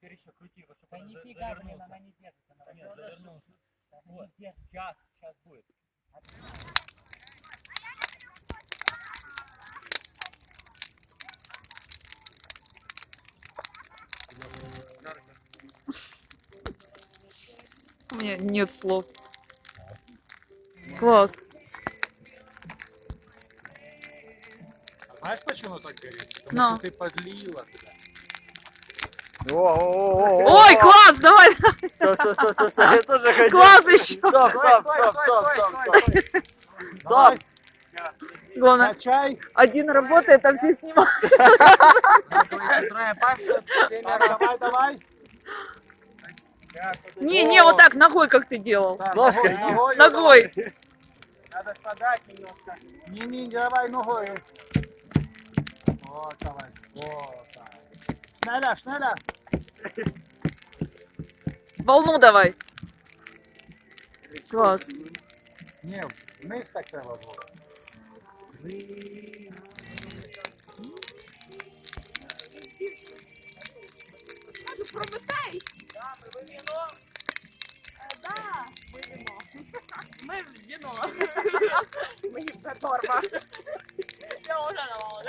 теперь еще крути, вот, чтобы Да она нифига, блин, завернулся. она не держится. Она Нет, завернулся. не Вот, держится. сейчас будет. У меня нет слов. Класс. Знаешь, почему так горит? Потому Но. что ты подлила туда. Ой, класс, давай. Стоп, я тоже хочу. Класс еще. Стоп. Главное, Качай. один работает, а все снимают. Давай. Не, вот так, ногой, как ты делал. Ложкой. Ногой. Надо подать немножко. Не, давай ногой. Вот, давай. Вот, так. Шнеля. Волну давай. Класс. Ні, вниз так треба було. Ми вино. Мені вже торба. Я вже давала.